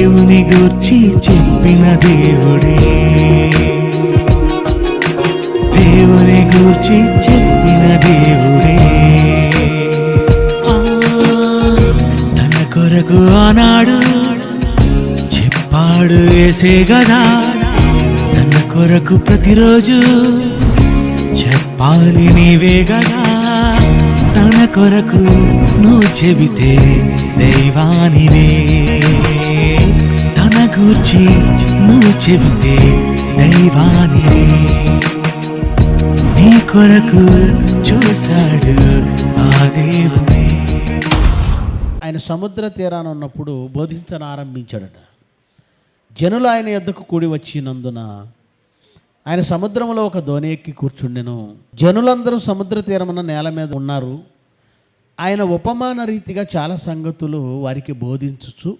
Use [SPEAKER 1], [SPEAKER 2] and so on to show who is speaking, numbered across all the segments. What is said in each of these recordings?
[SPEAKER 1] దేవుని గూర్చి చెప్పిన దేవుడే, దేవుని గూర్చి చెప్పిన దేవుడే. తన కొరకు ఆనాడు చెప్పాడు యేసే గదా, తన కొరకు ప్రతిరోజు చెప్పాలి నీవే గదా. తన కొరకు నువ్వు చెబితే దైవానివే, తన గూర్చి నువ్వు చెబితే దైవానివే. నీ కొరకు చూశాడు ఆ దేవుడే.
[SPEAKER 2] ఆయన సముద్ర తీరాన ఉన్నప్పుడు బోధించనారంభించాడట. జనులు ఆయన యొద్దకు కూడి వచ్చినందున ఆయన సముద్రంలో ఒక దోణి ఎక్కి కూర్చుండెను. జనులందరూ సముద్ర తీరమున నేల మీద ఉన్నారు. ఆయన ఉపమాన రీతిగా చాలా సంగతులు వారికి బోధించుచు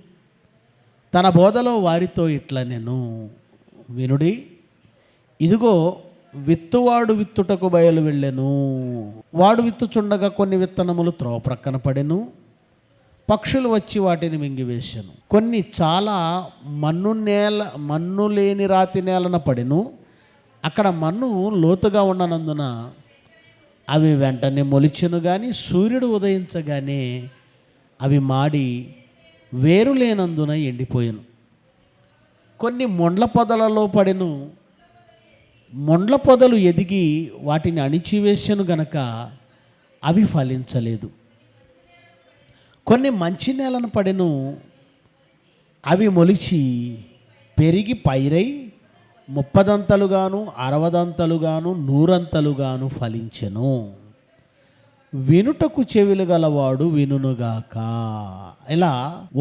[SPEAKER 2] తన బోధలో వారితో ఇట్లా నేను వినుడి, ఇదిగో విత్తువాడు విత్తుటకు బయలు వెళ్ళెను. వాడు విత్తుచుండగా కొన్ని విత్తనములు త్రోవ ప్రక్కన పడెను, పక్షులు వచ్చి వాటిని మింగివేశాను. కొన్ని చాలా మన్ను లేని రాతి నేలన పడెను. అక్కడ మన్ను లోతుగా ఉన్ననందున అవి వెంటనే మొలిచెను, కానీ సూర్యుడు ఉదయించగానే అవి మాడి వేరు లేనందున ఎండిపోయాను. కొన్ని మొండ్ల పొదలలో పడెను. మొండ్ల పొదలు ఎదిగి వాటిని అణిచివేశాను గనక అవి ఫలించలేదు. కొన్ని మంచి నేలను పడెను. అవి మొలిచి పెరిగి పైరై 30 60 100 ఫలించెను. వినుటకు చెవిలు గలవాడు వినుగాక. ఇలా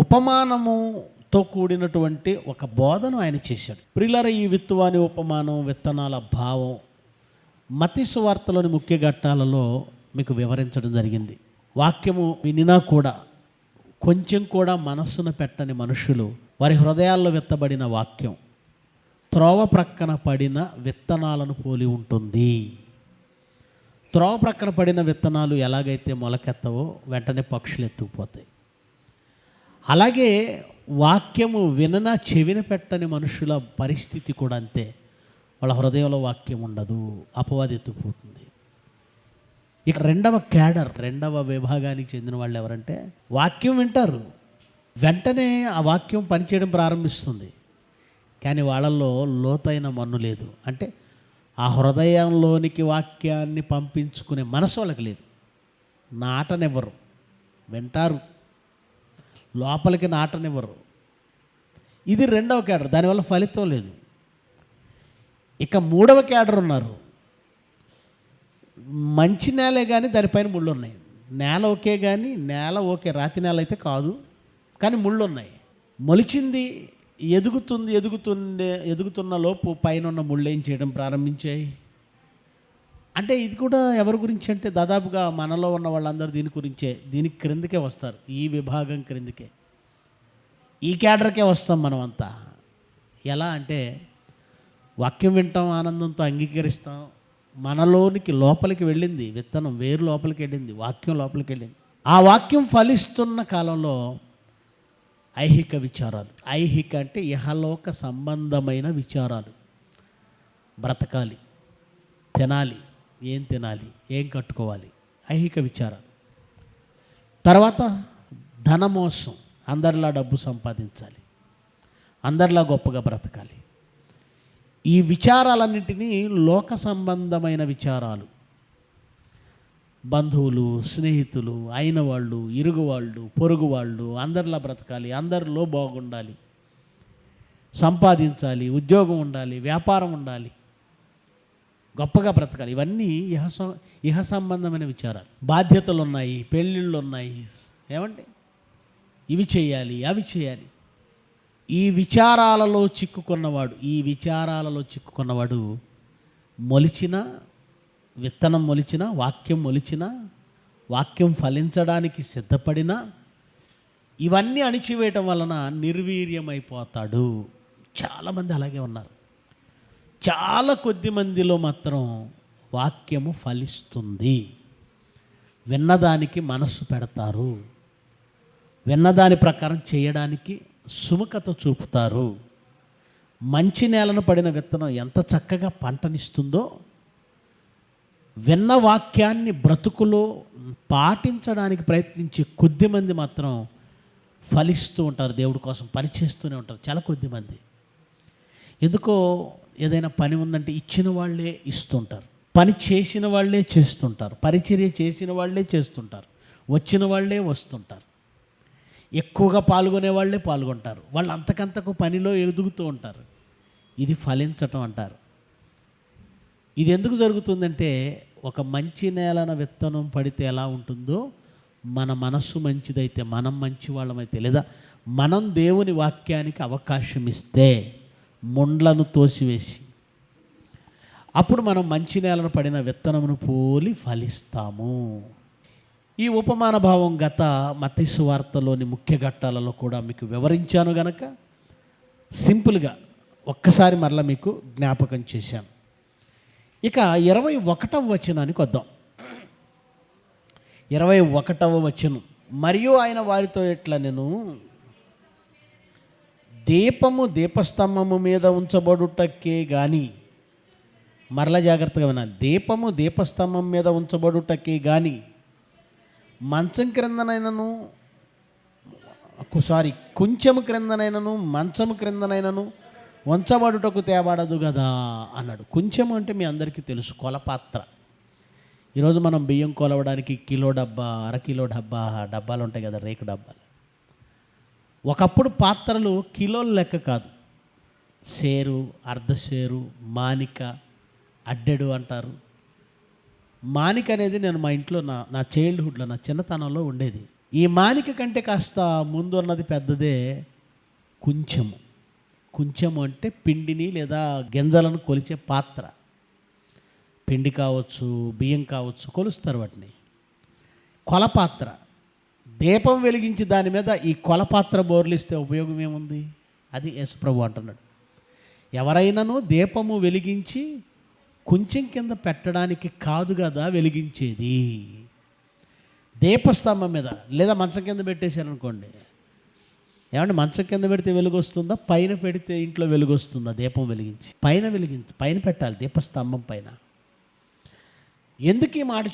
[SPEAKER 2] ఉపమానముతో కూడినటువంటి ఒక బోధను ఆయన చేశాడు. ప్రియులారా, ఈ విత్తువాని ఉపమానం, విత్తనాల భావం మత్తయి సువార్తలోని ముఖ్య ఘట్టాలలో మీకు వివరించడం జరిగింది. వాక్యము వినినా కూడా కొంచెం కూడా మనస్సును పెట్టని మనుషులు, వారి హృదయాల్లో విత్తబడిన వాక్యం త్రోవ ప్రక్కన పడిన విత్తనాలను పోలి ఉంటుంది. త్రోవ ప్రక్కన పడిన విత్తనాలు ఎలాగైతే మొలకెత్తవో వెంటనే పక్షులు ఎత్తుకుపోతాయి, అలాగే వాక్యము విననా చెవిన పెట్టని మనుషుల పరిస్థితి కూడా అంతే. వాళ్ళ హృదయంలో వాక్యం ఉండదు, అపవాది ఎత్తుకుపోతుంది. ఇక రెండవ విభాగానికి చెందిన వాళ్ళు ఎవరంటే, వాక్యం వింటారు, వెంటనే ఆ వాక్యం పనిచేయడం ప్రారంభిస్తుంది, కానీ వాళ్ళల్లో లోతైన మన్ను లేదు. అంటే ఆ హృదయంలోనికి వాక్యాన్ని పంపించుకునే మనసు వాళ్ళకి లేదు. నాటనివ్వరు, వింటారు, లోపలికి నాటనివ్వరు. ఇది రెండవ క్యాడర్, దానివల్ల ఫలితం లేదు. ఇక మూడవ క్యాడర్ ఉన్నారు. మంచి నేలే కానీ దానిపైన ముళ్ళు ఉన్నాయి. నేల ఓకే కానీ నేల ఓకే, రాతి నేల అయితే కాదు, కానీ ముళ్ళు ఉన్నాయి. మొలిచింది, ఎదుగుతున్న లోపు పైన ఉన్న ముళ్ళు ఏం చేయడం ప్రారంభించాయి. అంటే ఇది కూడా ఎవరి గురించి అంటే దాదాపుగా మనలో ఉన్న వాళ్ళందరూ దీని గురించే, దీనికి క్రిందకే వస్తారు. ఈ విభాగం క్రిందకే, ఈ క్యాడర్కే వస్తాం మనం అంతా. ఎలా అంటే వాక్యం వింటాం, ఆనందంతో అంగీకరిస్తాం, మనలోనికి లోపలికి వెళ్ళింది విత్తనం, వేరు లోపలికి వెళ్ళింది, వాక్యం లోపలికి వెళ్ళింది. ఆ వాక్యం ఫలిస్తున్న కాలంలో ఐహిక విచారాలు, ఐహిక అంటే ఇహలోక సంబంధమైన విచారాలు, బ్రతకాలి, తినాలి, ఏం తినాలి, ఏం కట్టుకోవాలి, ఐహిక విచారాలు. తర్వాత ధనమోసం, అందరిలా డబ్బు సంపాదించాలి, అందరిలా గొప్పగా బ్రతకాలి. ఈ విచారాలన్నింటినీ లోక సంబంధమైన విచారాలు, బంధువులు, స్నేహితులు, అయిన వాళ్ళు, ఇరుగు వాళ్ళు, పొరుగు వాళ్ళు, అందరిలా బ్రతకాలి, అందరిలో బాగుండాలి, సంపాదించాలి, ఉద్యోగం ఉండాలి, వ్యాపారం ఉండాలి, గొప్పగా బ్రతకాలి. ఇవన్నీ ఇహ సంబంధమైన విచారాలు. బాధ్యతలు ఉన్నాయి, పెళ్ళిళ్ళు ఉన్నాయి, ఏమంటే ఇవి చేయాలి, అవి చేయాలి. ఈ విచారాలలో చిక్కుకున్నవాడు మొలిచిన విత్తనం, మొలిచిన వాక్యం, వాక్యం ఫలించడానికి సిద్ధపడిన ఇవన్నీ అణిచివేయటం వలన నిర్వీర్యమైపోతాడు. చాలామంది అలాగే ఉన్నారు. చాలా కొద్ది మందిలో మాత్రం వాక్యము ఫలిస్తుంది. విన్నదానికి మనస్సు పెడతారు, విన్నదాని ప్రకారం చేయడానికి సుముఖత చూపుతారు. మంచి నేలను పడిన విత్తనం ఎంత చక్కగా పంటనిస్తుందో, విన్న వాక్యాన్ని బ్రతుకులో పాటించడానికి ప్రయత్నించే కొద్దిమంది మాత్రం ఫలిస్తూ ఉంటారు. దేవుడి కోసం పనిచేస్తూనే ఉంటారు చాలా కొద్దిమంది. ఎందుకో ఏదైనా పని ఉందంటే ఇచ్చిన వాళ్ళే ఇస్తుంటారు, పని చేసిన వాళ్ళే చేస్తుంటారు, పరిచర్య చేసిన వాళ్ళే చేస్తుంటారు, వచ్చిన వాళ్ళే వస్తుంటారు, ఎక్కువగా పాల్గొనే వాళ్ళే పాల్గొంటారు, వాళ్ళు అంతకంతకు పనిలో ఎదుగుతూ ఉంటారు. ఇది ఫలించటం అంటారు. ఇది ఎందుకు జరుగుతుందంటే, ఒక మంచి నేలన విత్తనం పడితే ఎలా ఉంటుందో, మన మనస్సు మంచిదైతే, మనం మంచి వాళ్ళమైతే, లేదా మనం దేవుని వాక్యానికి అవకాశం ఇస్తే, ముండ్లను తోసివేసి అప్పుడు మనం మంచి నేలను పడిన విత్తనమును పోలి ఫలిస్తాము. ఈ ఉపమాన భావం గత మత్తయి సువార్తలోని ముఖ్య ఘట్టాలలో కూడా మీకు వివరించాను గనక సింపుల్గా ఒక్కసారి మరలా మీకు జ్ఞాపకం చేశాను. ఇక 21వ వచనానికి వద్దాం. 21వ వచనం, మరియు ఆయన వారితో ఎట్లా, నేను దీపము దీపస్తంభము మీద ఉంచబడుటకే గాని, మరలా జాగ్రత్తగా వినాలి, దీపము దీపస్తంభం మీద ఉంచబడుటకే గాని మంచం క్రిందనైనను కొంచెము క్రిందనైనను మంచము క్రిందనైనను ఉంచబడుటకు తేబడదు కదా అన్నాడు. కొంచెము అంటే మీ అందరికీ తెలుసు, కొలపాత్ర. ఈరోజు మనం బియ్యం కొలవడానికి కిలో డబ్బా, అరకిలో డబ్బాలు ఉంటాయి కదా, రేకు డబ్బాలు. ఒకప్పుడు పాత్రలు కిలోల లెక్క కాదు, సేరు, అర్ధసేరు, మానిక, అడ్డెడు అంటారు. మానిక అనేది నేను మా ఇంట్లో నా చైల్డ్హుడ్లో, నా చిన్నతనంలో ఉండేది. ఈ మానిక కంటే కాస్త ముందు ఉన్నది పెద్దదే కొంచెము. కొంచెము అంటే పిండిని లేదా గింజలను కొలిచే పాత్ర. పిండి కావచ్చు, బియ్యం కావచ్చు, కొలుస్తారు వాటిని. కొలపాత్ర. దీపం వెలిగించి దాని మీద ఈ కొలపాత్ర బోర్లిస్తే ఉపయోగం ఏముంది? అది యేసుప్రభు అంటున్నాడు. ఎవరైనాను దీపము వెలిగించి కొంచెం కింద పెట్టడానికి కాదు కదా వెలిగించేది. దీపస్తంభం మీద లేదా మంచం కింద పెట్టేశారనుకోండి, ఏమంటే మంచం కింద పెడితే వెలుగు వస్తుందా, పైన పెడితే ఇంట్లో వెలుగు వస్తుందా? దీపం వెలిగించి పైన పెట్టాలి, దీపస్తంభం పైన. ఎందుకు ఈ మాట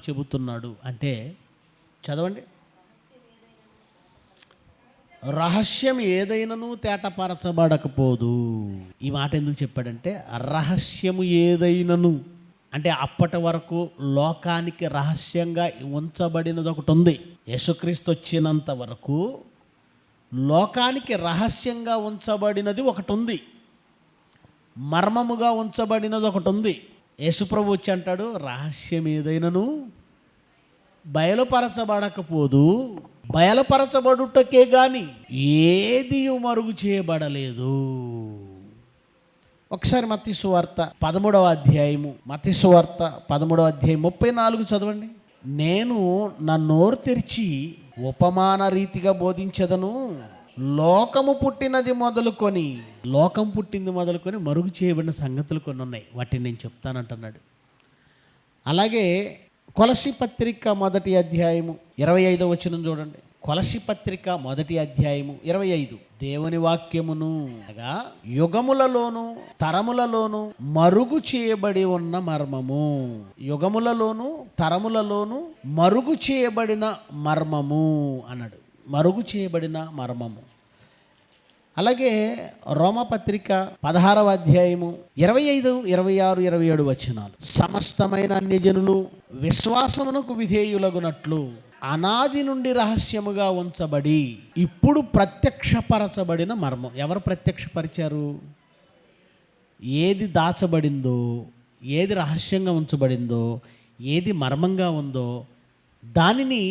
[SPEAKER 2] చెబుతున్నాడు అంటే, చదవండి, రహస్యం ఏదైనాను తేటపరచబడకపోదు. ఈ మాట ఎందుకు చెప్పాడంటే, రహస్యము ఏదైనాను అంటే అప్పటి వరకు లోకానికి రహస్యంగా ఉంచబడినది ఒకటి ఉంది. యేసుక్రీస్తు వచ్చినంత వరకు లోకానికి రహస్యంగా ఉంచబడినది ఒకటి ఉంది, మర్మముగా ఉంచబడినది ఒకటి ఉంది. యేసుప్రభు వచ్చి అంటాడు, రహస్యం ఏదైనాను బయలుపరచబడకపోదు, బయలుపరచబడుటకే గాని ఏది మరుగు చేయబడలేదు. ఒకసారి మత్తయి సువార్త 13వ అధ్యాయము 34 చదవండి. నేను నా నోరు తెరిచి ఉపమాన రీతిగా బోధించదను, లోకం పుట్టింది మొదలుకొని మరుగు చేయబడిన సంగతులు కొన్ని ఉన్నాయి, వాటిని నేను చెప్తానంటున్నాడు. అలాగే కొలసి పత్రిక 1వ అధ్యాయము 25వ వచనం చూడండి. కొలసి పత్రిక 1వ అధ్యాయము 25, దేవుని వాక్యమును యుగములలోను తరములలోను మరుగు చేయబడి ఉన్న మర్మము. యుగములలోను తరములలోను మరుగు చేయబడిన మర్మము అన్నాడు. మరుగు చేయబడిన మర్మము. అలాగే రోమపత్రిక 16వ అధ్యాయము 25, 26, 27 వచనాలు, సమస్తమైన అన్యజనులు విశ్వాసమునకు విధేయులగునట్లు అనాది నుండి రహస్యముగా ఉంచబడి ఇప్పుడు ప్రత్యక్షపరచబడిన మర్మం. ఎవరు ప్రత్యక్షపరిచారు? ఏది దాచబడిందో, ఏది రహస్యంగా ఉంచబడిందో, ఏది మర్మంగా ఉందో దానిని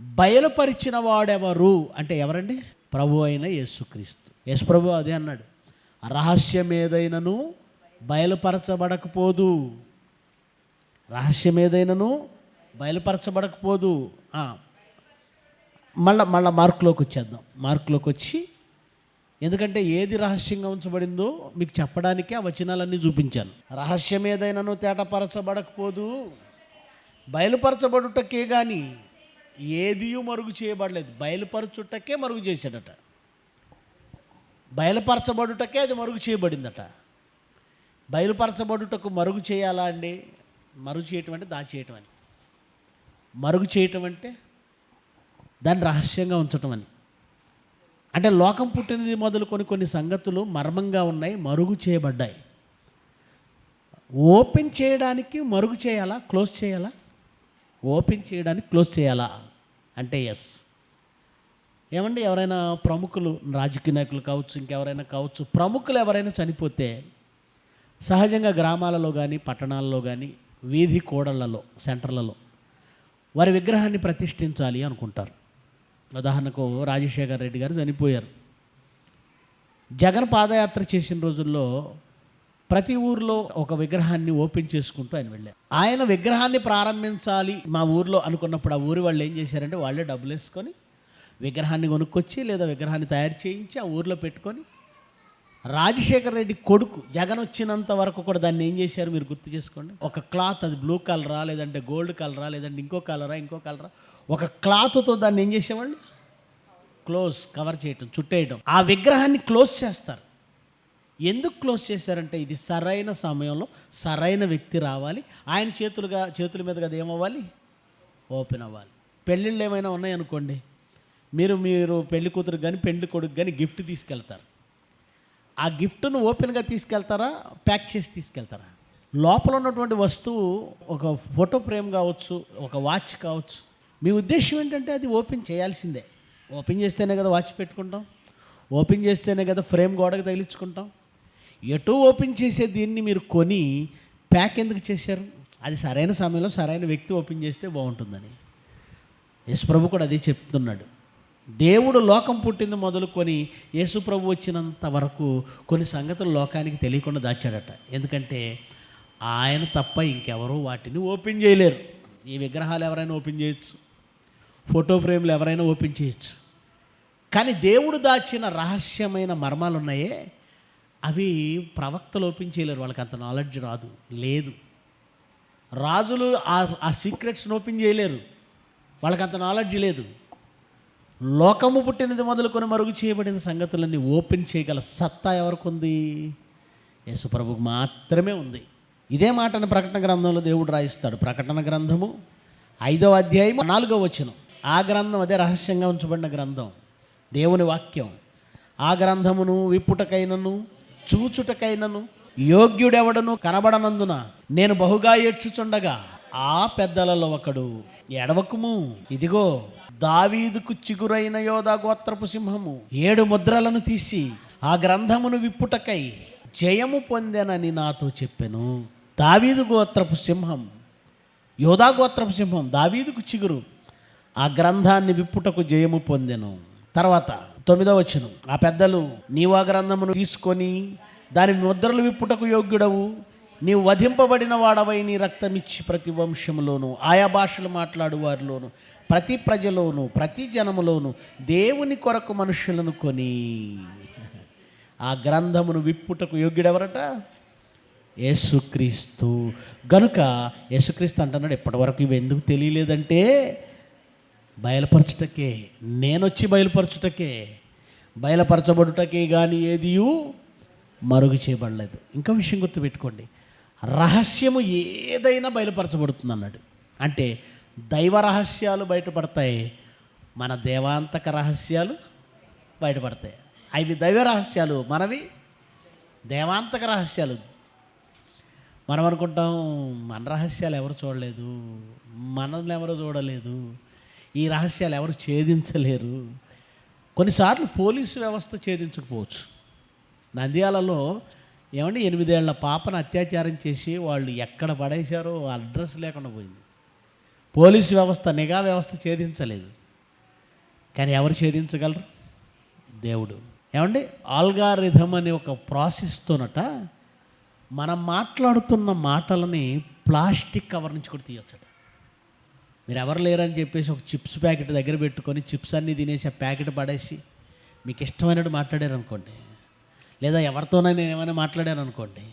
[SPEAKER 2] బయలుపరిచిన వాడెవరు అంటే ఎవరండి? ప్రభు అయిన యేసుక్రీస్తు. యేసుప్రభు అదే అన్నాడు, రహస్యం ఏదైనాను బయలుపరచబడకపోదు, మళ్ళా మార్కులోకి వచ్చేద్దాం. మార్కులోకి వచ్చి, ఎందుకంటే ఏది రహస్యంగా ఉంచబడిందో మీకు చెప్పడానికే ఆ వచనాలన్నీ చూపించాను. రహస్యం ఏదైనాను తేటపరచబడకపోదు, బయలుపరచబడుటకే కానీ ఏదియూ మరుగు చేయబడలేదు, బయలుపరచుటకే మరుగు చేశాడట. బయలుపరచబడుటకే అది మరుగు చేయబడిందట. బయలుపరచబడుటకు మరుగు చేయాలా అండి? మరుగు చేయటం అంటే దాచేయటం అని. మరుగు చేయటం అంటే దాన్ని రహస్యంగా ఉంచటం అని. అంటే లోకం పుట్టినది మొదలుకొని కొన్ని సంగతులు మర్మంగా ఉన్నాయి, మరుగు చేయబడ్డాయి. ఓపెన్ చేయడానికి మరుగు చేయాలా, క్లోజ్ చేయాలా? ఓపెన్ చేయడానికి క్లోజ్ చేయాలా అంటే ఎస్. ఏమండి, ఎవరైనా ప్రముఖులు, రాజకీయ నాయకులు కావచ్చు, ఇంకెవరైనా కావచ్చు, ప్రముఖులు ఎవరైనా చనిపోతే సహజంగా గ్రామాలలో కానీ పట్టణాలలో కానీ వీధి కూడళ్లలో సెంటర్లలో వారి విగ్రహాన్ని ప్రతిష్ఠించాలి అనుకుంటారు. ఉదాహరణకు రాజశేఖర్ రెడ్డి గారు చనిపోయారు. జగన్ పాదయాత్ర చేసిన రోజుల్లో ప్రతి ఊరిలో ఒక విగ్రహాన్ని ఓపెన్ చేసుకుంటూ ఆయన వెళ్ళారు. ఆయన విగ్రహాన్ని ప్రారంభించాలి మా ఊరిలో అనుకున్నప్పుడు ఆ ఊరి వాళ్ళు ఏం చేశారంటే వాళ్ళే డబ్బులు వేసుకొని విగ్రహాన్ని కొనుక్కొచ్చి లేదా విగ్రహాన్ని తయారు చేయించి ఆ ఊరిలో పెట్టుకొని, రాజశేఖర్ రెడ్డి కొడుకు జగన్ వచ్చినంత వరకు కూడా దాన్ని ఏం చేశారు మీరు గుర్తు చేసుకోండి. ఒక క్లాత్, అది బ్లూ కలరా లేదంటే గోల్డ్ కలరా లేదంటే ఇంకో కలరా, ఒక క్లాత్తో దాన్ని ఏం చేసేవాళ్ళు క్లోజ్, కవర్ చేయటం, చుట్టేయడం. ఆ విగ్రహాన్ని క్లోజ్ చేస్తారు. ఎందుకు క్లోజ్ చేశారంటే ఇది సరైన సమయంలో సరైన వ్యక్తి రావాలి, ఆయన చేతుల మీదుగా అది ఏమవ్వాలి, ఓపెన్ అవ్వాలి. పెళ్ళిళ్ళు ఏమైనా ఉన్నాయనుకోండి, మీరు పెళ్లి కూతురు కానీ పెళ్లి కొడుకు కానీ గిఫ్ట్ తీసుకెళ్తారు. ఆ గిఫ్ట్ను ఓపెన్గా తీసుకెళ్తారా, ప్యాక్ చేసి తీసుకెళ్తారా? లోపల ఉన్నటువంటి వస్తువు ఒక ఫోటో ఫ్రేమ్ కావచ్చు, ఒక వాచ్ కావచ్చు. మీ ఉద్దేశం ఏంటంటే అది ఓపెన్ చేయాల్సిందే. ఓపెన్ చేస్తేనే కదా వాచ్ పెట్టుకుంటాం, ఓపెన్ చేస్తేనే కదా ఫ్రేమ్ గోడకు తగిలించుకుంటాం. ఎటు ఓపెన్ చేసే దీన్ని మీరు కొని ప్యాక్ ఎందుకు చేశారు? అది సరైన సమయంలో సరైన వ్యక్తి ఓపెన్ చేస్తే బాగుంటుందని యేసుప్రభు కూడా అదే చెప్తున్నాడు. దేవుడు లోకం పుట్టింది మొదలుకొని యేసుప్రభు వచ్చినంత వరకు కొన్ని సంగతులు లోకానికి తెలియకుండా దాచాడట. ఎందుకంటే ఆయన తప్ప ఇంకెవరూ వాటిని ఓపెన్ చేయలేరు. ఈ విగ్రహాలు ఎవరైనా ఓపెన్ చేయొచ్చు, ఫోటో ఫ్రేమ్లు ఎవరైనా ఓపెన్ చేయొచ్చు, కానీ దేవుడు దాచిన రహస్యమైన మర్మాలు ఉన్నాయే అవి ప్రవక్తలు ఓపెన్ చేయలేరు. వాళ్ళకి అంత నాలెడ్జ్ లేదు. రాజులు ఆ సీక్రెట్స్ని ఓపెన్ చేయలేరు, వాళ్ళకి అంత నాలెడ్జ్ లేదు. లోకము పుట్టినది మొదలుకొని మరుగు చేయబడిన సంగతులన్నీ ఓపెన్ చేయగల సత్తా ఎవరికి ఉంది? యేసుప్రభుకు మాత్రమే ఉంది. ఇదే మాటను ప్రకటన గ్రంథంలో దేవుడు రాయిస్తాడు. ప్రకటన గ్రంథము 5వ అధ్యాయం 4వ వచనం. ఆ గ్రంథం అదే రహస్యంగా ఉంచబడిన గ్రంథం, దేవుని వాక్యం. ఆ గ్రంథమును విప్పుటకైనను చూచుటకైనను యోగ్యుడెవడను కనబడనందున నేను బహుగా ఏడ్చుచుండగా ఆ పెద్దలలో ఒకడు, ఎడవకుము, ఇదిగో దావీదుకు చిగురైన యోధా గోత్రపు సింహము 7 ముద్రలను తీసి ఆ గ్రంథమును విప్పుటకై జయము పొందెనని నాతో చెప్పెను. దావీదు గోత్రపు సింహం, యోధా గోత్రపు సింహం, దావీదుకు చిగురు, ఆ గ్రంథాన్ని విప్పుటకు జయము పొందెను. తర్వాత 9వ వచనం. ఆ పెద్దలు, నీవు ఆ గ్రంథమును తీసుకొని దాని ముద్రలు విప్పుటకు యోగ్యుడవు, నీవు వధింపబడిన వాడవై నీ రక్తమిచ్చి ప్రతి వంశములోను ఆయా భాషలు మాట్లాడు వారిలోను ప్రతి ప్రజలోను ప్రతి జనములోను దేవుని కొరకు మనుషులను కొని ఆ గ్రంథమును విప్పుటకు యోగ్యుడెవరట? యేసుక్రీస్తు. గనుక యేసుక్రీస్తు అంటున్నాడు, ఎప్పటివరకు ఇవి ఎందుకు తెలియలేదంటే బయలుపరచుటకే, నేనొచ్చి బయలుపరచుటకే, బయలుపరచబడుటకే కానీ ఏదియూ మరుగు చేయబడలేదు. ఇంకో విషయం గుర్తుపెట్టుకోండి, రహస్యము ఏదైనా బయలుపరచబడుతుంది అన్నాడు. అంటే దైవ రహస్యాలు బయటపడతాయి, మన దేవాంతక రహస్యాలు బయటపడతాయి. అవి దైవ రహస్యాలు, మనవి దేవాంతక రహస్యాలు. మనం అనుకుంటాం మన రహస్యాలు ఎవరు చూడలేదు, మనల్ని ఎవరు చూడలేదు, ఈ రహస్యాలు ఎవరు ఛేదించలేరు. కొన్నిసార్లు పోలీసు వ్యవస్థ ఛేదించకపోవచ్చు. నంద్యాలలో 8 ఏళ్ల పాపను అత్యాచారం చేసి వాళ్ళు ఎక్కడ పడేశారో అడ్రస్ లేకుండా పోయింది. పోలీసు వ్యవస్థ, నిఘా వ్యవస్థ ఛేదించలేదు, కానీ ఎవరు ఛేదించగలరు? దేవుడు. ఆల్గారిథం అనే ఒక ప్రాసెస్తోనట మనం మాట్లాడుతున్న మాటలని ప్లాస్టిక్ కవర్ నుంచి కూడా తీయొచ్చట. మీరు ఎవరు లేరని చెప్పేసి ఒక చిప్స్ ప్యాకెట్ దగ్గర పెట్టుకొని చిప్స్ అన్నీ తినేసి ఆ ప్యాకెట్ పడేసి మీకు ఇష్టమైనట్టు మాట్లాడారు అనుకోండి, లేదా ఎవరితోనైనా ఏమైనా మాట్లాడారు అనుకోండి,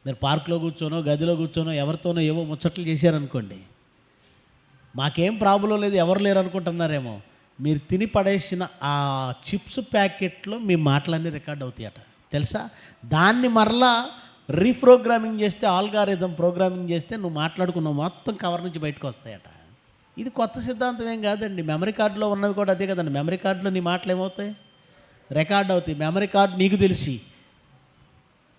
[SPEAKER 2] మీరు పార్కులో కూర్చోనో గదిలో కూర్చోనో ఎవరితోనో ఏవో ముచ్చట్లు చేశారనుకోండి, మాకేం ప్రాబ్లం లేదు, ఎవరు లేరు అనుకుంటున్నారేమో. మీరు తిని పడేసిన ఆ చిప్స్ ప్యాకెట్లో మీ మాటలన్నీ రికార్డ్ అవుతాయట, తెలుసా? దాన్ని మరలా రీప్రోగ్రామింగ్ చేస్తే, ఆల్గారిథం ప్రోగ్రామింగ్ చేస్తే నువ్వు మాట్లాడుకున్న మొత్తం కవర్ నుంచి బయటకు వస్తాయట. ఇది కొత్త సిద్ధాంతం ఏం కాదండి. మెమరీ కార్డులో ఉన్నవి కూడా అదే కదండి. మెమరీ కార్డులో నీ మాటలు ఏమవుతాయి? రికార్డ్ అవుతాయి. మెమరీ కార్డు నీకు తెలిసి.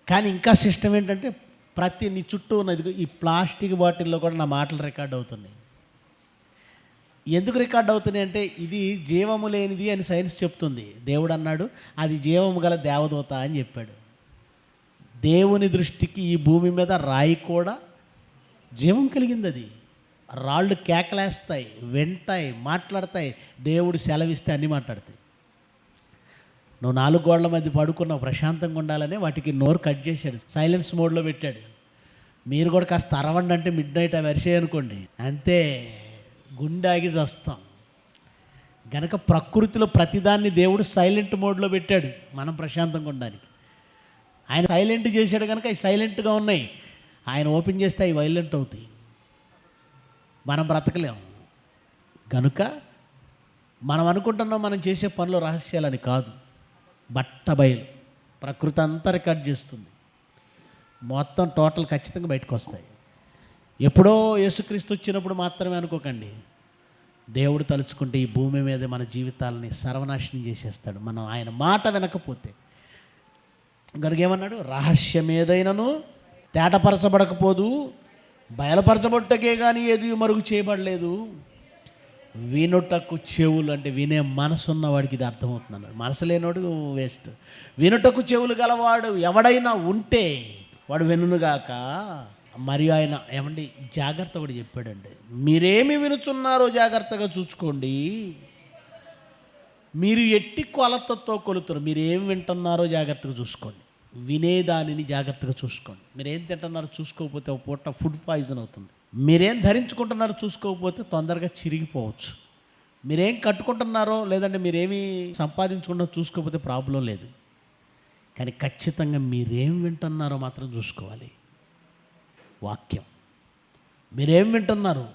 [SPEAKER 2] కానీ ఇంకా సిస్టమ్ ఏంటంటే ప్రతి నీ చుట్టూ ఉన్నది, ఈ ప్లాస్టిక్ బాటిల్లో కూడా నా మాటలు రికార్డ్ అవుతున్నాయి. ఎందుకు రికార్డ్ అవుతున్నాయి అంటే ఇది జీవము లేనిది అని సైన్స్ చెప్తుంది. దేవుడు అన్నాడు అది జీవము గల దేవదూత అని చెప్పాడు. దేవుని దృష్టికి ఈ భూమి మీద రాయి కూడా జీవం కలిగింది. అది రాళ్ళు కేకలేస్తాయి, వింటాయి, మాట్లాడతాయి. దేవుడు సెలవిస్తే అన్నీ మాట్లాడతాయి. నువ్వు 4 గోడల మధ్య పడుకున్నావు, ప్రశాంతంగా ఉండాలని వాటికి నోరు కట్ చేశాడు, సైలెన్స్ మోడ్లో పెట్టాడు. మీరు కూడా కాస్త అరవండి అంటే మిడ్ నైట్ అవి అరిసే అనుకోండి, అంతే గుండె ఆగి చేస్తాం. గనక ప్రకృతిలో ప్రతిదాన్ని దేవుడు సైలెంట్ మోడ్లో పెట్టాడు మనం ప్రశాంతంగా ఉండడానికి. ఆయన సైలెంట్ చేశాడు కనుక అవి సైలెంట్గా ఉన్నాయి. ఆయన ఓపెన్ చేస్తే అవి వైలెంట్ అవుతాయి, మనం బ్రతకలేము. కనుక మనం అనుకుంటున్నాం మనం చేసే పనులు రహస్యాలని కాదు, బట్ట బయలు ప్రకృతి అంతా రికార్డ్ చేస్తుంది. మొత్తం టోటల్ ఖచ్చితంగా బయటకు వస్తాయి. ఎప్పుడో యేసుక్రీస్తు వచ్చినప్పుడు మాత్రమే అనుకోకండి. దేవుడు తలుచుకుంటే ఈ భూమి మీద మన జీవితాలని సర్వనాశనం చేసేస్తాడు మనం ఆయన మాట వినకపోతే. కనుక ఏమన్నాడు? రహస్యం ఏదైనాను తేటపరచబడకపోదు, బయలుపరచబట్టకే కానీ ఏది మరుగు చేయబడలేదు. వినుటకు చెవులు, అంటే వినే మనసు ఉన్నవాడికి ఇది అర్థమవుతుంది. మనసు లేనోడు వేస్ట్. వినుటకు చెవులు గలవాడు ఎవడైనా ఉంటే వాడు వినుగాక. మరియు ఆయన ఏమండి జాగ్రత్త కూడా చెప్పాడండి, మీరేమి వినుచున్నారో జాగ్రత్తగా చూసుకోండి. మీరు ఎట్టి కొలతతో కొలుతున్నారు, మీరు ఏం వింటున్నారో జాగ్రత్తగా చూసుకోండి. వినేదానిని జాగ్రత్తగా చూసుకోండి. మీరేం తింటున్నారో చూసుకోకపోతే ఒక పూట ఫుడ్ పాయిజన్ అవుతుంది. మీరేం ధరించుకుంటున్నారో చూసుకోకపోతే తొందరగా చిరిగిపోవచ్చు. మీరేం కట్టుకుంటున్నారో లేదంటే మీరేమి సంపాదించుకుంటారో చూసుకోకపోతే ప్రాబ్లం లేదు. కానీ ఖచ్చితంగా మీరేం వింటున్నారో మాత్రం చూసుకోవాలి. వాక్యం మీరేం వింటున్నారు?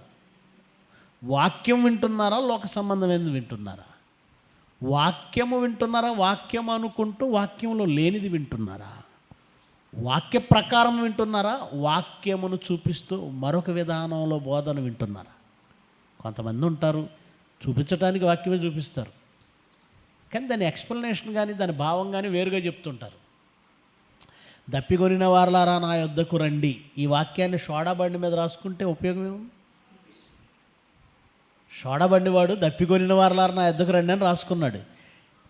[SPEAKER 2] వాక్యం వింటున్నారా? లోక సంబంధమైనది వింటున్నారా? వాక్యము వింటున్నారా? వాక్యం అనుకుంటూ వాక్యంలో లేనిది వింటున్నారా? వాక్య ప్రకారం వింటున్నారా? వాక్యమును చూపిస్తూ మరొక విధానంలో బోధన వింటున్నారా? కొంతమంది ఉంటారు చూపించడానికి వాక్యమే చూపిస్తారు, కానీ దాని ఎక్స్ప్లెనేషన్ కానీ దాని భావం కానీ వేరుగా చెప్తుంటారు. దప్పికొనిన వారలారా నా యొద్దకు రండి, ఈ వాక్యాన్ని సోడా బండి మీద రాసుకుంటే ఉపయోగం ఏముంది? సోడా బండి వాడు దప్పికొనిన వారలారా నా యొద్దకు రండి అని రాసుకున్నాడు.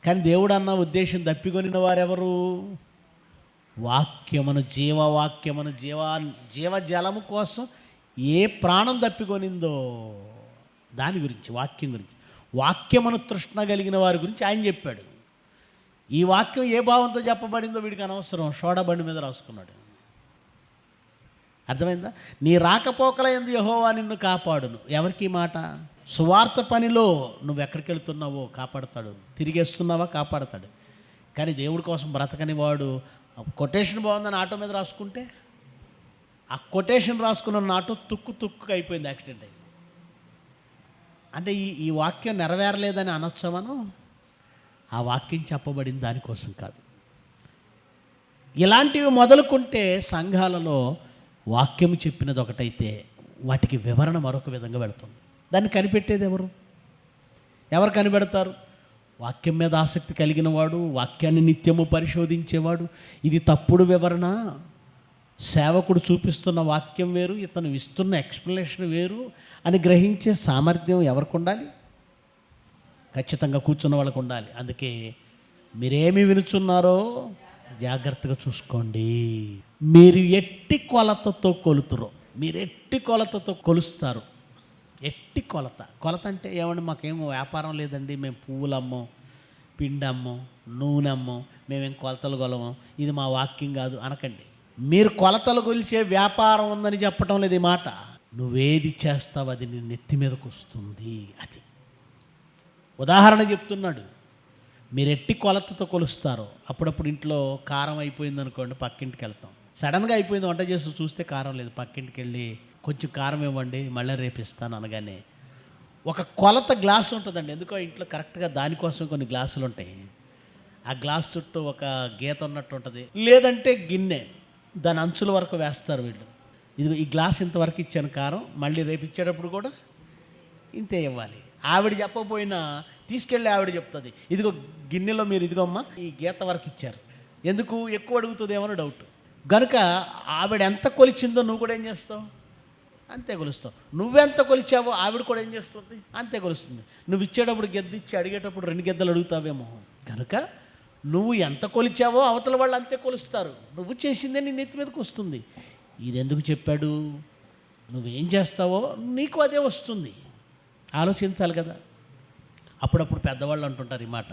[SPEAKER 2] కానీ దేవుడు అన్న ఉద్దేశం దప్పికొనిన వారెవరు? వాక్యమును, జీవవాక్యమును, జీవజలము కోసం ఏ ప్రాణం దప్పికొనిందో దాని గురించి, వాక్యం గురించి, వాక్యమును తృష్ణ కలిగిన వారి గురించి ఆయన చెప్పాడు. ఈ వాక్యం ఏ భావంతో చెప్పబడిందో వీడికి అనవసరం, సోడా బండి మీద రాసుకున్నాడు. అర్థమైందా? నీ రాకపోకల యందు యెహోవా నిన్ను కాపాడును. ఎవరికి మాట? సువార్త పనిలో నువ్వు ఎక్కడికి వెళ్తున్నావో కాపాడతాడు, తిరిగేస్తున్నావా కాపాడతాడు. కానీ దేవుడి కోసం బ్రతకని వాడు కొటేషన్ బాగుందని ఆటో మీద రాసుకుంటే ఆ కొటేషన్ రాసుకున్న ఆటో తుక్కు అయిపోయింది, యాక్సిడెంట్ అయింది. అంటే ఈ వాక్యం నెరవేరలేదని అనొచ్చా మనం? ఆ వాక్యం చెప్పబడింది దానికోసం కాదు. ఇలాంటివి మొదలుకుంటే సంఘాలలో వాక్యం చెప్పినది ఒకటైతే వాటికి వివరణ మరొక విధంగా వెళుతుంది. దాన్ని కనిపెట్టేది ఎవరు? ఎవరు కనిపెడతారు? వాక్యం మీద ఆసక్తి కలిగిన వాడు, వాక్యాన్ని నిత్యము పరిశోధించేవాడు. ఇది తప్పుడు వివరణ, సేవకుడు చూపిస్తున్న వాక్యం వేరు, ఇతను ఇస్తున్న ఎక్స్ప్లెనేషన్ వేరు అని గ్రహించే సామర్థ్యం ఎవరికి ఉండాలి? ఖచ్చితంగా కూర్చున్న వాళ్ళకు ఉండాలి. అందుకే మీరేమి వినుచున్నారో జాగ్రత్తగా చూసుకోండి. మీరు ఎట్టి కొలతతో కొలుతురో, మీరు ఎట్టి కొలతతో కొలుస్తారు. ఎట్టి కొలత అంటే ఏమండి మాకేమో వ్యాపారం లేదండి, మేము పువ్వులు అమ్మం, పిండి అమ్మం, నూనె అమ్మం, మేమేం కొలతలు కొలమం, ఇది మా వాక్యం కాదు అనకండి. మీరు కొలతలు కొలిచే వ్యాపారం ఉందని చెప్పటం లేదు ఈ మాట. నువ్వేది చేస్తావు అది నీ నెత్తి మీదకు వస్తుంది. అది ఉదాహరణ చెప్తున్నాడు. మీరు ఎట్టి కొలతతో కొలుస్తారో, అప్పుడప్పుడు ఇంట్లో కారం అయిపోయింది అనుకోండి, పక్కింటికి వెళ్తాం. సడన్గా అయిపోయింది, వంట చేస్తూ చూస్తే కారం లేదు, పక్కింటికి వెళ్ళి కొంచెం కారం ఇవ్వండి మళ్ళీ రేపిస్తాను అనగానే ఒక కొలత గ్లాస్ ఉంటుందండి, ఎందుకో ఇంట్లో కరెక్ట్గా దానికోసం కొన్ని గ్లాసులు ఉంటాయి. ఆ గ్లాస్ చుట్టూ ఒక గీత ఉన్నట్టు ఉంటుంది, లేదంటే గిన్నె దాని అంచుల వరకు వేస్తారు వీళ్ళు. ఇది ఈ గ్లాస్ ఇంతవరకు ఇచ్చాను కారం, మళ్ళీ రేపు ఇచ్చేటప్పుడు కూడా ఇంతే ఇవ్వాలి. ఆవిడ చెప్పకపోయినా తీసుకెళ్ళి ఆవిడ చెప్తుంది, ఇదిగో గిన్నెలో మీరు ఇదిగో అమ్మా ఈ గీత వరకు ఇచ్చారు. ఎందుకు ఎక్కువ అడుగుతుందేమో డౌట్. కనుక ఆవిడ ఎంత కొలిచిందో నువ్వు కూడా ఏం చేస్తావు, అంతే కొలుస్తావు. నువ్వెంత కొలిచావో ఆవిడ కూడా ఏం చేస్తుంది, అంతే కొలుస్తుంది. నువ్వు ఇచ్చేటప్పుడు గెద్ద ఇచ్చి అడిగేటప్పుడు 2 గెద్దలు అడుగుతావేమో. కనుక నువ్వు ఎంత కొలిచావో అవతల వాళ్ళు అంతే కొలుస్తారు. నువ్వు చేసిందే నీ నెత్తి మీదకి వస్తుంది. ఇది ఎందుకు చెప్పాడు, నువ్వేం చేస్తావో నీకు అదే వస్తుంది. ఆలోచించాలి కదా. అప్పుడప్పుడు పెద్దవాళ్ళు అంటుంటారు ఈ మాట,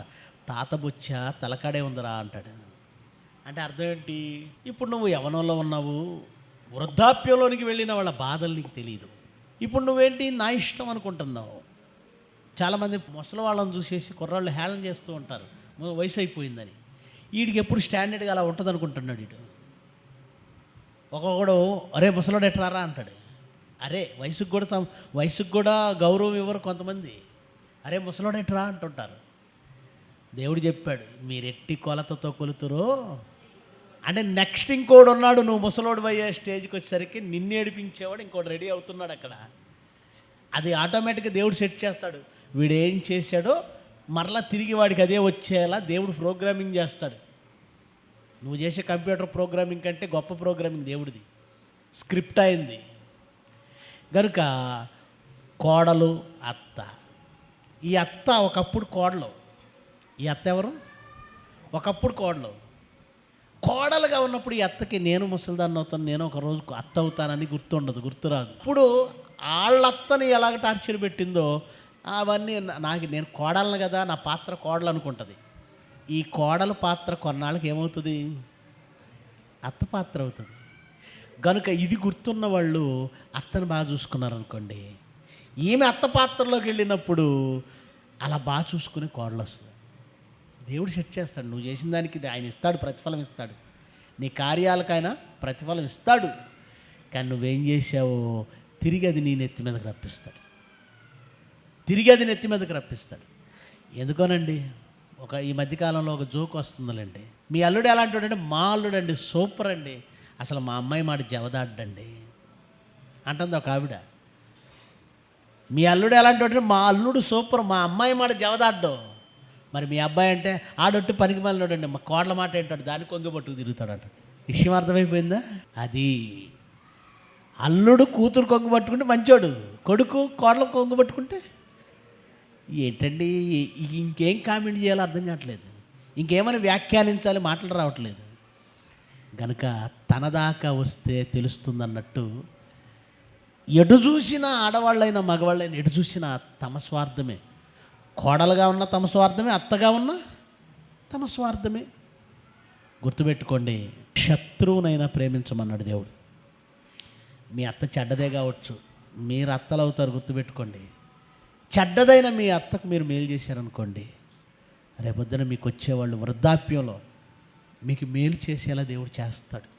[SPEAKER 2] తాత బొచ్చ తలకాడే ఉందరా అంటాడు. అంటే అర్థం ఏంటి, ఇప్పుడు నువ్వు యవ్వనంలో ఉన్నావు, వృద్ధాప్యంలోనికి వెళ్ళిన వాళ్ళ బాధలు నీకు తెలియదు. ఇప్పుడు నువ్వేంటి నా ఇష్టం అనుకుంటున్నావు. చాలామంది ముసలి వాళ్ళని చూసేసి కుర్రాళ్ళు హేళన చేస్తూ ఉంటారు, వయసు అయిపోయిందని. వీడికి ఎప్పుడు స్టాండర్డ్గా అలా ఉంటుంది అనుకుంటున్నాడు వీడు. ఒక్కొక్కడు అరే ముసలోడు ఎట్రారా అంటాడు. అరే వయసుకు కూడా గౌరవం ఇవ్వరు కొంతమంది. అరే ముసలోడు ఎట్రా అంటుంటారు. దేవుడు చెప్పాడు, మీరెట్టి కొలతతో కొలుతురో అంటే నెక్స్ట్ ఇంకోడు ఉన్నాడు, నువ్వు ముసలోడు అయ్యే స్టేజ్కి వచ్చేసరికి నిన్ను ఏడిపించేవాడు ఇంకోటి రెడీ అవుతున్నాడు అక్కడ. అది ఆటోమేటిక్గా దేవుడు సెట్ చేస్తాడు. వీడు ఏం చేశాడో మరలా తిరిగి వాడికి అదే వచ్చేలా దేవుడు ప్రోగ్రామింగ్ చేస్తాడు. నువ్వు చేసే కంప్యూటర్ ప్రోగ్రామింగ్ కంటే గొప్ప ప్రోగ్రామింగ్ దేవుడిది, స్క్రిప్ట్ అయింది. కనుక కోడలు అత్త, ఈ అత్త ఒకప్పుడు కోడలు. ఈ అత్త ఎవరు, ఒకప్పుడు కోడలుగా ఉన్నప్పుడు ఈ అత్తకి నేను ముసలిదాన్ని అవుతాను, నేను ఒక రోజు అత్త అవుతానని గుర్తురాదు. ఇప్పుడు వాళ్ళ అత్తని ఎలాగ టార్చర్ పెట్టిందో అవన్నీ నేను కోడలను కదా, నా పాత్ర కోడలు అనుకుంటుంది. ఈ కోడల పాత్ర కొన్నాళ్ళకి ఏమవుతుంది, అత్త పాత్ర అవుతుంది. కనుక ఇది గుర్తున్న వాళ్ళు అత్తని బాగా చూసుకున్నారనుకోండి, ఈమె అత్త పాత్రలోకి వెళ్ళినప్పుడు అలా బాగా చూసుకునే కోడలు వస్తుంది. దేవుడు సెట్ చేస్తాడు. నువ్వు చేసిన దానికి ఆయన ఇస్తాడు, ప్రతిఫలం ఇస్తాడు. నీ కార్యాలకైనా ప్రతిఫలం ఇస్తాడు. కానీ నువ్వేం చేసావో తిరిగి అది నీ నెత్తి మీదకి రప్పిస్తాడు. ఎందుకోనండి, ఈ మధ్యకాలంలో ఒక జోక్ వస్తుందండి. మీ అల్లుడు ఎలాంటి వాడంటే, మా అల్లుడు అండి సూపర్ అండి, అసలు మా అమ్మాయి మాట జవదాడ్డండి అంటుంది ఒక ఆవిడ. మీ అల్లుడు ఎలాంటి వాడంటే, మా అల్లుడు సూపర్, మా అమ్మాయి మాట జవదాడ్డు. మరి మీ అబ్బాయి అంటే ఆడొట్టు పనికి మాలినోడండి, మా కోడల మాట ఏంటాడు, దాన్ని కొంగబట్టుకు తిరుగుతాడట. విషయం అర్థమైపోయిందా? అది అల్లుడు కూతురు కొంగు పట్టుకుంటే మంచోడు, కొడుకు కోడలు కొంగు పట్టుకుంటే ఏంటండి, ఇంకేం కామెంట్ చేయాలో అర్థం కావట్లేదు, ఇంకేమైనా వ్యాఖ్యానించాలి, మాటలు రావట్లేదు. కనుక తన దాకా వస్తే తెలుస్తుందన్నట్టు ఎటు చూసినా ఆడవాళ్ళైనా మగవాళ్ళైనా ఎటు చూసినా తమ స్వార్థమే. కోడలుగా ఉన్న తమ స్వార్థమే, అత్తగా ఉన్న తమ స్వార్థమే. గుర్తుపెట్టుకోండి, శత్రువునైనా ప్రేమించమన్నాడు దేవుడు. మీ అత్త చెడ్డదే కావచ్చు, మీరు అత్తలు అవుతారు. గుర్తుపెట్టుకోండి, చెడ్డదైన మీ అత్తకు మీరు మేలు చేశారనుకోండి, రేపొద్దున మీకు వచ్చేవాళ్ళు వృద్ధాప్యంలో మీకు మేలు చేసేలా దేవుడు చేస్తాడు.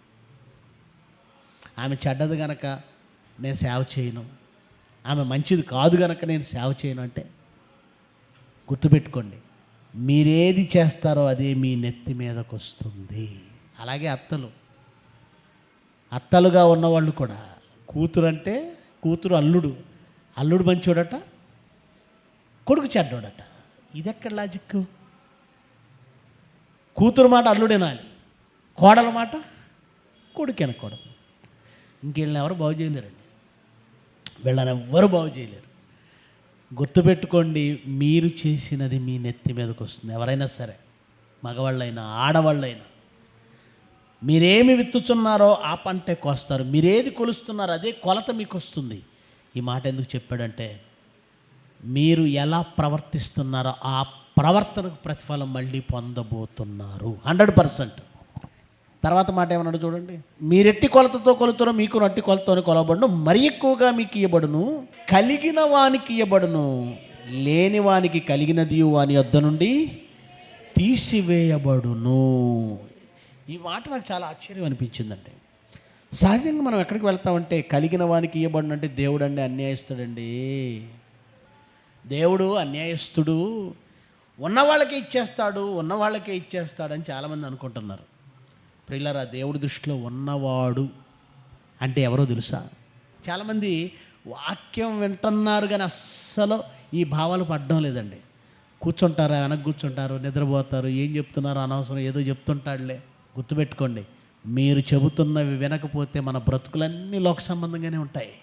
[SPEAKER 2] ఆమె చెడ్డది గనక నేను సేవ చేయను, ఆమె మంచిది కాదు గనక నేను సేవ చేయను అంటే గుర్తుపెట్టుకోండి, మీరేది చేస్తారో అదే మీ నెత్తి మీదకు వస్తుంది. అలాగే అత్తలుగా ఉన్నవాళ్ళు కూడా, కూతురు అల్లుడు మంచోడట, కొడుకు చెడ్డోడట. ఇది ఎక్కడ లాజిక్? కూతురు మాట అల్లుడు వినాలి, కోడల మాట కొడుకు వినకూడదు. ఇంకెళ్ళని ఎవరు బాగు చేయలేరండి, వీళ్ళని ఎవ్వరు బాగు చేయలేరు. గుర్తుపెట్టుకోండి, మీరు చేసినది మీ నెత్తి మీదకి వస్తుంది. ఎవరైనా సరే, మగవాళ్ళైనా ఆడవాళ్ళైనా, మీరేమి విత్తుచున్నారో ఆ పంటే కోస్తారు. మీరేది కొలుస్తున్నారో అదే కొలత మీకు వస్తుంది. ఈ మాట ఎందుకు చెప్పాడంటే, మీరు ఎలా ప్రవర్తిస్తున్నారో ఆ ప్రవర్తనకు ప్రతిఫలం మళ్ళీ పొందబోతున్నారు 100%. తర్వాత మాట ఏమన్నాడు చూడండి, మీరెట్టి కొలతతో కొలుతారో మీకు నట్టి కొలతతో కొలబడును, మరి ఎక్కువగా మీకు ఇవ్వబడును, కలిగిన వానికి ఇవ్వబడును, లేని వానికి కలిగినది వాని యొద్ద నుండి తీసివేయబడును. ఈ మాట నాకు చాలా ఆశ్చర్యం అనిపించిందండి. సహజంగా మనం ఎక్కడికి వెళ్తామంటే కలిగిన వానికి ఇవ్వబడును అంటే దేవుడు అండి అన్యాయస్తుడండి, దేవుడు అన్యాయస్తుడు, ఉన్న వాళ్ళకే ఇచ్చేస్తాడని చాలామంది అనుకుంటున్నారు. ప్రియులారా, దేవుడి దృష్టిలో ఉన్నవాడు అంటే ఎవరో తెలుసా? చాలామంది వాక్యం వింటున్నారు కానీ అస్సలు ఈ భావాలు పడడం లేదండి. కూర్చుంటారు, వెనక్కి కూర్చుంటారు, నిద్రపోతారు, ఏం చెప్తున్నారో అనవసరం, ఏదో చెప్తుంటాడులే. గుర్తుపెట్టుకోండి, మీరు చెబుతున్నవి వినకపోతే మన బ్రతుకులన్నీ లోక సంబంధంగానే ఉంటాయి.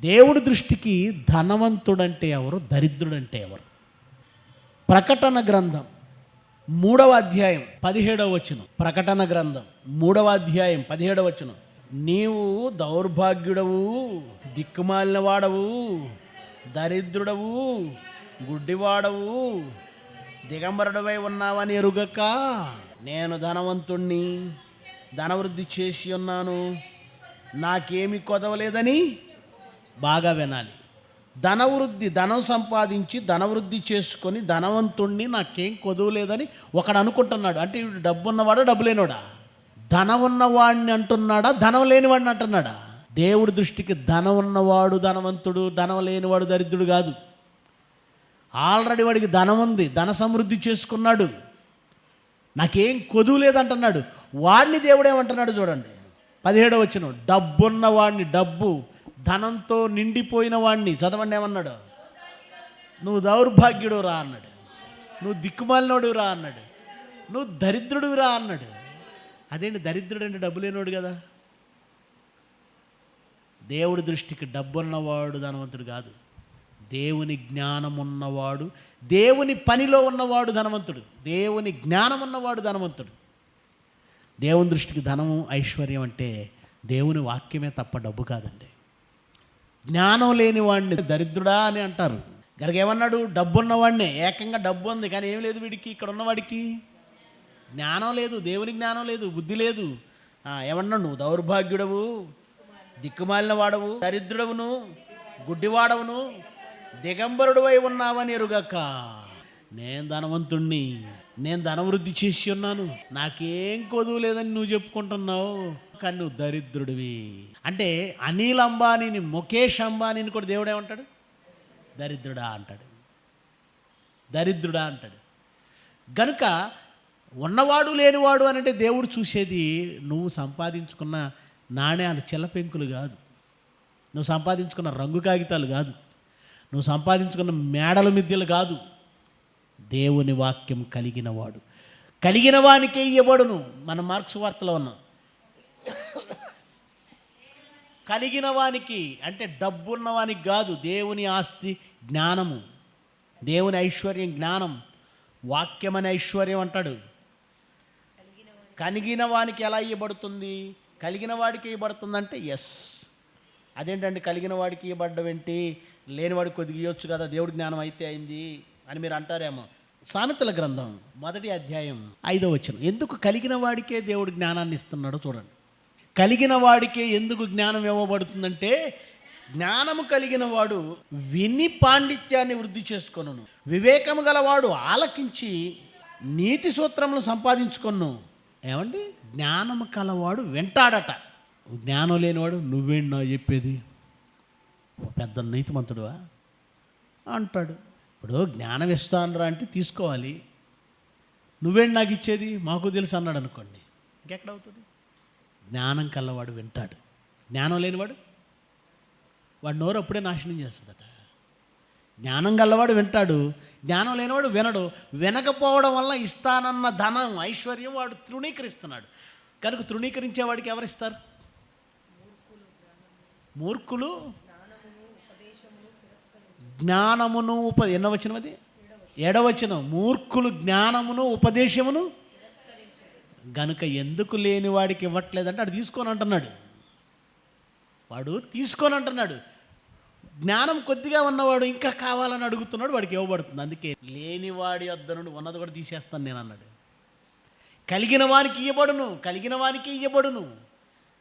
[SPEAKER 2] దేవుడి దృష్టికి ధనవంతుడంటే ఎవరు, దరిద్రుడంటే ఎవరు? ప్రకటన గ్రంథం 3వ అధ్యాయం 17వ వచనం. ప్రకటన గ్రంథం 3వ అధ్యాయం 17వ వచనం. నీవు దౌర్భాగ్యుడవు, దిక్కుమాలిన వాడవు, దరిద్రుడవు, గుడ్డివాడవు, దిగంబరుడవై ఉన్నావని ఎరుగక నేను ధనవంతుణ్ణి, ధనవృద్ధి చేసి ఉన్నాను, నాకేమి కొదవలేదని బాగా వినాలి. ధనం సంపాదించి ధనవృద్ధి చేసుకొని ధనవంతుణ్ణి, నాకేం కొదవలేదని ఒకడు అనుకుంటున్నాడు. అంటే వీడు డబ్బు ఉన్నవాడా, డబ్బు లేనివాడా? ధనం ఉన్నవాడిని అంటున్నాడా, ధనం లేనివాడిని అంటున్నాడా? దేవుడి దృష్టికి ధనం ఉన్నవాడు ధనవంతుడు, ధనం లేనివాడు దరిద్రుడు కాదు. ఆల్రెడీ వాడికి ధనం ఉంది, ధన సమృద్ధి చేసుకున్నాడు, నాకేం కొదువు లేదంటున్నాడు. వాడిని దేవుడేమంటున్నాడు చూడండి, 17వ వచనం. డబ్బున్నవాడిని, డబ్బు ధనంతో నిండిపోయిన వాడిని చదవండి, ఏమన్నాడు? నువ్వు దౌర్భాగ్యుడు రా అన్నాడు, నువ్వు దిక్కుమాలినోడు రా అన్నాడు, నువ్వు దరిద్రుడు రా అన్నాడు. అదేంటి దరిద్రుడు అంటే డబ్బు లేనోడు కదా. దేవుడి దృష్టికి డబ్బున్నవాడు ధనవంతుడు కాదు, దేవుని జ్ఞానం ఉన్నవాడు, దేవుని పనిలో ఉన్నవాడు ధనవంతుడు, దేవుని జ్ఞానం ఉన్నవాడు ధనవంతుడు. దేవుని దృష్టికి ధనము, ఐశ్వర్యం అంటే దేవుని వాక్యమే తప్ప డబ్బు కాదండి. జ్ఞానం లేని వాడిని దరిద్రుడా అని అంటారు. గనక ఏమన్నాడు? డబ్బు ఉన్నవాడినే, ఏకంగా డబ్బు ఉంది కానీ ఏం లేదు వీడికి, ఇక్కడ ఉన్నవాడికి జ్ఞానం లేదు, దేవుని జ్ఞానం లేదు, బుద్ధి లేదు. ఏమన్నాడు? నువ్వు దౌర్భాగ్యుడవు, దిక్కుమాలిన వాడవు, దరిద్రుడవును, గుడ్డివాడవును, దిగంబరుడు అయి ఉన్నావని ఎరుగక నేను ధనవంతుణ్ణి, నేను ధనవృద్ధి చేసి ఉన్నాను, నాకేం కొదువు లేదని నువ్వు చెప్పుకుంటున్నావు, కానీ నువ్వు దరిద్రుడివి. అంటే అనిల్ అంబానీని, ముఖేష్ అంబానీని కూడా దేవుడు ఏమంటాడు? దరిద్రుడా అంటాడు, దరిద్రుడా అంటాడు. గనుక ఉన్నవాడు లేనివాడు అని అంటే దేవుడు చూసేది నువ్వు సంపాదించుకున్న నాణ్యాలు, చెల్లపెంకులు కాదు, నువ్వు సంపాదించుకున్న రంగు కాగితాలు కాదు, నువ్వు సంపాదించుకున్న మేడల మిద్దెలు కాదు. దేవుని వాక్యం కలిగిన వానికే ఇవ్వబడును. మనం మార్క్స్ వార్తలో ఉన్నాం. కలిగిన వానికి అంటే డబ్బున్నవానికి కాదు, దేవుని ఆస్తి జ్ఞానము, దేవుని ఐశ్వర్యం జ్ఞానం, వాక్యం అనే ఐశ్వర్యం అంటాడు. కలిగిన వానికి ఎలా ఇవ్వబడుతుంది? కలిగిన వాడికి ఇవ్వబడుతుంది అంటే ఎస్. అదేంటండి కలిగిన వాడికి ఇవ్వబడ్డం ఏంటి, లేనివాడికి కొద్దిగా ఇవ్వచ్చు కదా, దేవుడి జ్ఞానం అయితే అయింది అని మీరు అంటారేమో. సామెతల గ్రంథం 1వ అధ్యాయం 5వ వచనం. ఎందుకు కలిగిన వాడికే దేవుడు జ్ఞానాన్ని ఇస్తున్నాడో చూడండి. కలిగిన వాడికే ఎందుకు జ్ఞానం ఇవ్వబడుతుందంటే, జ్ఞానము కలిగిన వాడు విని పాండిత్యాన్ని వృద్ధి చేసుకొనును, వివేకము గలవాడు ఆలకించి నీతి సూత్రములు సంపాదించుకొను. ఏమండి? జ్ఞానము కలవాడు వింటాడట, జ్ఞానం లేనివాడు నువ్వేంటి నా చెప్పేది, పెద్ద నీతిమంతుడువా అంటాడు. ఇప్పుడు జ్ఞానం ఇస్తానరా అంటే తీసుకోవాలి, నువ్వేంటి నాకు ఇచ్చేది, మాకు తెలుసు అన్నాడు అనుకోండి, ఇంకెక్కడవుతుంది? జ్ఞానం కల్లవాడు వింటాడు, జ్ఞానం లేనివాడు వాడు నోరు అప్పుడే నాశనం చేస్తుందట. జ్ఞానం గల్లవాడు వింటాడు, జ్ఞానం లేనివాడు వినడు. వినకపోవడం వల్ల ఇస్తానన్న ధనం, ఐశ్వర్యం వాడు తృణీకరిస్తున్నాడు. కనుక తృణీకరించేవాడికి ఎవరిస్తారు? మూర్ఖులు జ్ఞానమును ఎన్నో వచనం అది? 7వ వచనం. మూర్ఖులు జ్ఞానమును ఉపదేశమును గనుక ఎందుకు లేని వాడికి ఇవ్వట్లేదంటే వాడు తీసుకొని అంటున్నాడు, వాడు తీసుకొని అంటున్నాడు. జ్ఞానం కొద్దిగా ఉన్నవాడు ఇంకా కావాలని అడుగుతున్నాడు, వాడికి ఇవ్వబడుతుంది. అందుకే లేనివాడి వద్ద నుండి ఉన్నది కూడా తీసేస్తాను నేను అన్నాడు. కలిగిన వానికి ఇవ్వబడును.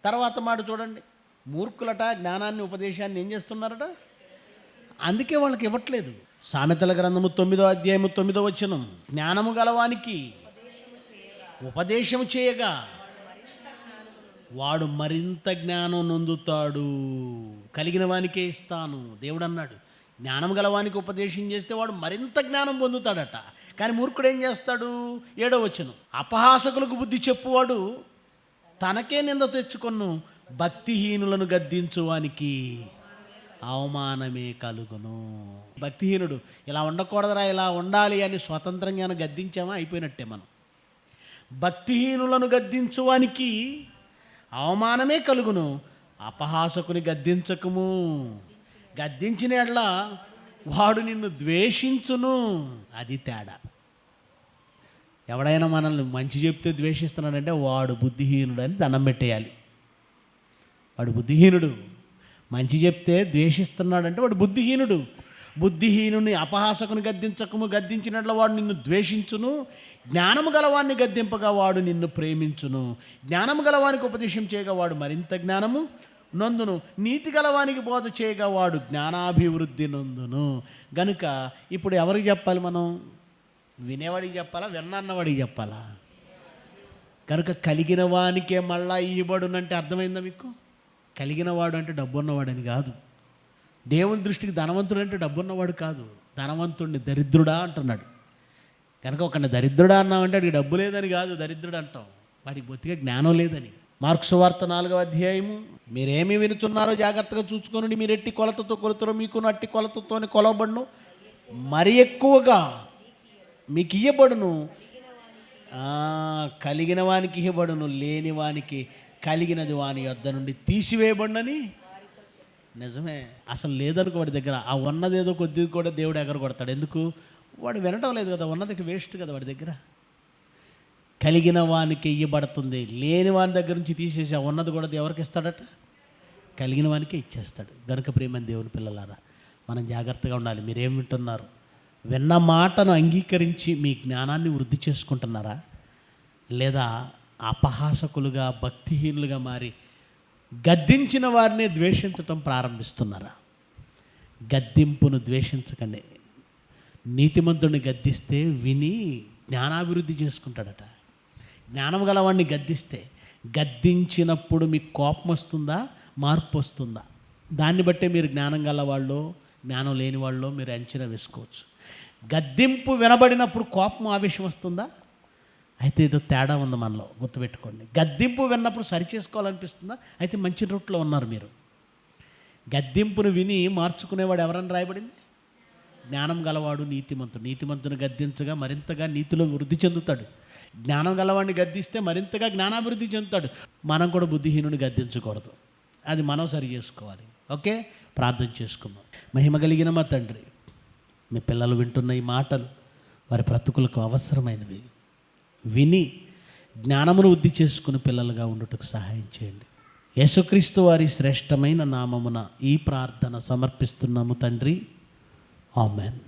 [SPEAKER 2] తర్వాత మాట చూడండి, మూర్ఖులట జ్ఞానాన్ని ఉపదేశాన్ని ఏం చేస్తున్నారట, అందుకే వాళ్ళకి ఇవ్వట్లేదు. సామెతల గ్రంథము 9వ అధ్యాయము 9వ వచనం. జ్ఞానము గలవానికి ఉపదేశము చేయగా వాడు మరింత జ్ఞానం నొందుతాడు. కలిగిన వానికే ఇస్తాను. దేవుడు అన్నాడు, జ్ఞానం గలవానికి ఉపదేశం చేస్తే వాడు మరింత జ్ఞానం పొందుతాడట. కానీ మూర్ఖుడు ఏం చేస్తాడు? 7వ వచనం, అపహాసకులకు బుద్ధి చెప్పువాడు తనకే నింద తెచ్చుకొను, భక్తిహీనులను గద్దించువానికి అవమానమే కలుగును. భక్తిహీనుడు ఇలా ఉండకూడదురా, ఇలా ఉండాలి అని స్వతంత్రంగా గద్దించామా అయిపోయినట్టే మనం. భక్తిహీనులను గద్దించువానికి అవమానమే కలుగును, అపహాసకుని గద్దించకము. గద్దించిన ఎడ్ల వాడు నిన్ను ద్వేషించును. అది తేడా. ఎవడైనా మనల్ని మంచి చెప్తే ద్వేషిస్తున్నాడంటే వాడు బుద్ధిహీనుడు అని దండం పెట్టేయాలి. వాడు బుద్ధిహీనుడు. మంచి చెప్తే ద్వేషిస్తున్నాడంటే వాడు బుద్ధిహీనుడు. బుద్ధిహీనుని అపహాసకుని గద్దించకము, గద్దించినట్ల వాడు నిన్ను ద్వేషించును. జ్ఞానము గలవాన్ని గద్దింపగా వాడు నిన్ను ప్రేమించును. జ్ఞానము గలవానికి ఉపదేశం చేయగా వాడు మరింత జ్ఞానము నొందును. నీతి గలవానికి బోధ చేయగా వాడు జ్ఞానాభివృద్ధి నొందును. గనుక ఇప్పుడు ఎవరికి చెప్పాలి? మనం వినేవాడికి చెప్పాలా, విన్నవాడికి చెప్పాలా? కనుక కలిగిన వానికే మళ్ళా ఇవ్వబడునంటే అర్థమైందా మీకు? కలిగిన వాడు అంటే డబ్బున్నవాడని కాదు. దేవుని దృష్టికి ధనవంతుడు అంటే డబ్బున్నవాడు కాదు. ధనవంతుడిని దరిద్రుడా అంటున్నాడు. కనుక ఒకరిని దరిద్రుడా అన్నామంటే వాడికి డబ్బు లేదని కాదు దరిద్రుడు అంటాం, వాడికి బొత్తిగా జ్ఞానం లేదని. మార్కు సువార్త 4వ అధ్యాయము, మీరేమి వినుచున్నారో జాగ్రత్తగా చూసుకొని, మీరు ఎట్టి కొలతతో కొలుతారో మీకు అట్టి కొలతతోనే కొలవబడును, మరి ఎక్కువగా మీకు ఇయ్యబడును. కలిగిన వానికి ఇవ్వబడును, లేని వానికి కలిగినది వాని యొద్ద నుండి తీసివేయబడునని. నిజమే. అసలు లేదనుకో వాడి దగ్గర, ఆ ఉన్నదేదో కొద్దిగా కూడా దేవుడు ఎగర కొడతాడు. ఎందుకు? వాడు వినటం లేదు కదా, ఉన్నదికి వేస్ట్ కదా వాడి దగ్గర. కలిగిన వానికి ఇవ్వబడుతుంది, లేని వాని దగ్గర నుంచి తీసేసి ఆ ఉన్నది కూడా ఎవరికి ఇస్తాడట? కలిగిన వానికే ఇచ్చేస్తాడు. గనుక ప్రియమైన దేవుని పిల్లలారా, మనం జాగ్రత్తగా ఉండాలి. మీరేం వింటున్నారు? విన్న మాటను అంగీకరించి మీ జ్ఞానాన్ని వృద్ధి చేసుకుంటున్నారా? లేదా అపహాసకులుగా భక్తిహీనులుగా మారి గద్దించిన వారిని ద్వేషించటం ప్రారంభిస్తున్నారా? గద్దింపును ద్వేషించకండి. నీతిమంతుడిని గద్దిస్తే విని జ్ఞానాభివృద్ధి చేసుకుంటాడట. జ్ఞానం గలవాడిని గద్దించినప్పుడు మీకు కోపం వస్తుందా, మార్పు వస్తుందా? దాన్ని బట్టే మీరు జ్ఞానం గలవాళ్ళు జ్ఞానం లేని వాళ్ళు మీరు అంచనా వేసుకోవచ్చు. గద్దింపు వినబడినప్పుడు కోపం ఆవేశం వస్తుందా? అయితే ఏదో తేడా ఉంది మనలో, గుర్తుపెట్టుకోండి. గద్దింపు విన్నప్పుడు సరి చేసుకోవాలనిపిస్తుందా? అయితే మంచి రూట్లో ఉన్నారు మీరు. గద్దింపును విని మార్చుకునేవాడు ఎవరని రాయబడింది? జ్ఞానం గలవాడు నీతిమంతుడు. నీతిమంతుని గద్దించగా మరింతగా నీతిలో వృద్ధి చెందుతాడు. జ్ఞానం గలవాడిని గద్దిస్తే మరింతగా జ్ఞానాభివృద్ధి చెందుతాడు. మనం కూడా బుద్ధిహీనుని గద్దించకూడదు. అది మనం సరి చేసుకోవాలి. ఓకే, ప్రార్థన చేసుకుందాం. మహిమ కలిగిన మా తండ్రి, మీ పిల్లలు వింటున్న ఈ మాటలు వారి బ్రతుకులకు అవసరమైనవి. విని జ్ఞానమును వృద్ధి చేసుకుని పిల్లలుగా ఉండుటకు సహాయం చేయండి. యేసుక్రీస్తు వారి శ్రేష్టమైన నామమున ఈ ప్రార్థన సమర్పిస్తున్నాము తండ్రి. ఆమెన్.